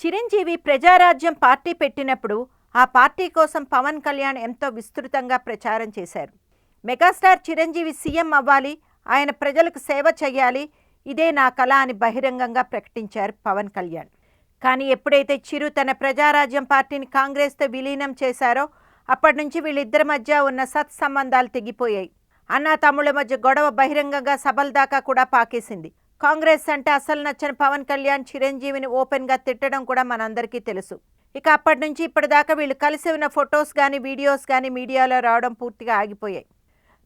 Chiranjeevi Prajarajyam party పెట్టినప్పుడు ఆ party కోసం పవన్ కళ్యాణ్ ఎంతో విస్తృతంగా ప్రచారం చేశారు. మెగాస్టార్ చిరంజీవి సీఎం అవ్వాలి, ఆయన ప్రజలకు సేవ చేయాలి, ఇదే నా కల అని బహిరంగంగా ప్రకటించారు పవన్ కళ్యాణ్. కానీ ఎప్పుడైతే చిరు తన ప్రజారాజ్యం పార్టీని కాంగ్రెస్తో విలీనం చేశారో అప్పటి నుంచి వీళ్ళిద్దరి మధ్య ఉన్న సత్సంబంధాలు తెగిపోయాయి. అన్నా తమ్ముళ్ళ మధ్య గొడవ బహిరంగంగా సభల దాకా కూడా పాకేసింది. కాంగ్రెస్ అంటే అసలు నచ్చని పవన్ కళ్యాణ్ చిరంజీవిని ఓపెన్గా తిట్టడం కూడా మనందరికీ తెలుసు. ఇక అప్పటి నుంచి ఇప్పటిదాకా వీళ్ళు కలిసి ఉన్న ఫొటోస్ కానీ వీడియోస్ కానీ మీడియాలో రావడం పూర్తిగా ఆగిపోయాయి.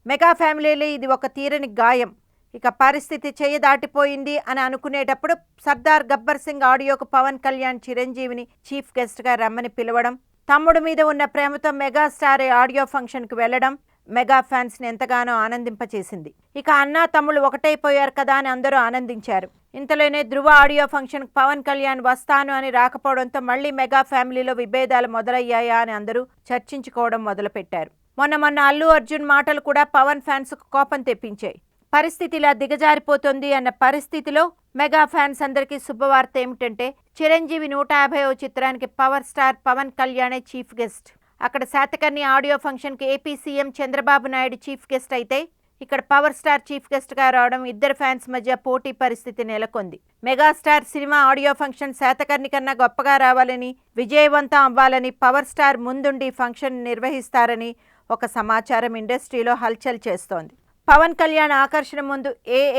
మెగా ఫ్యామిలీలో ఇది ఒక తీరని గాయం. ఇక పరిస్థితి చేయి దాటిపోయింది అని అనుకునేటప్పుడు సర్దార్ గబ్బర్ సింగ్ ఆడియోకు పవన్ కళ్యాణ్ చిరంజీవిని చీఫ్ గెస్ట్గా రమ్మని పిలవడం, తమ్ముడు మీద ఉన్న ప్రేమతో మెగాస్టార్ ఆడియో ఫంక్షన్కి వెళ్లడం మెగా ఫ్యాన్స్ని ఎంతగానో ఆనందింపచేసింది. ఇక అన్నా తమ్ముళ్ళు ఒకటైపోయారు కదా అని అందరూ ఆనందించారు. ఇంతలోనే ధృవ ఆడియో ఫంక్షన్కి పవన్ కళ్యాణ్ వస్తాను అని రాకపోవడంతో మళ్లీ మెగా ఫ్యామిలీలో విభేదాలు మొదలయ్యాయా అని అందరూ చర్చించుకోవడం మొదలుపెట్టారు. మొన్న అల్లు అర్జున్ మాటలు కూడా పవన్ ఫ్యాన్స్కు కోపం తెప్పించాయి. పరిస్థితి ఇలా దిగజారిపోతుంది అన్న పరిస్థితిలో మెగా ఫ్యాన్స్ అందరికీ శుభవార్త ఏమిటంటే చిరంజీవి 150వ చిత్రానికి పవర్ స్టార్ పవన్ కళ్యాణే చీఫ్ గెస్ట్. అక్కడ శాతకర్ణి ఆడియో ఫంక్షన్కి AP CM Chandrababu Naidu chief guest అయితే ఇక్కడ పవర్ స్టార్ చీఫ్ గెస్ట్గా రావడం ఇద్దరు ఫ్యాన్స్ మధ్య పోటీ పరిస్థితి నెలకొంది. Megastar cinema audio function Satakarni కన్నా గొప్పగా రావాలని, విజయవంతం అవ్వాలని పవర్ స్టార్ ముందుండి ఫంక్షన్ నిర్వహిస్తారని ఒక సమాచారం ఇండస్ట్రీలో హల్చల్ చేస్తోంది. పవన్ కళ్యాణ్ ఆకర్షణ ముందు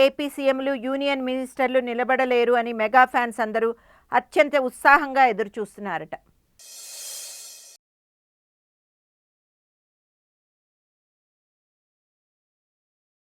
ఏపీ సీఎంలు, యూనియన్ మినిస్టర్లు నిలబడలేరు అని మెగా ఫ్యాన్స్ అందరూ అత్యంత ఉత్సాహంగా ఎదురుచూస్తున్నారట.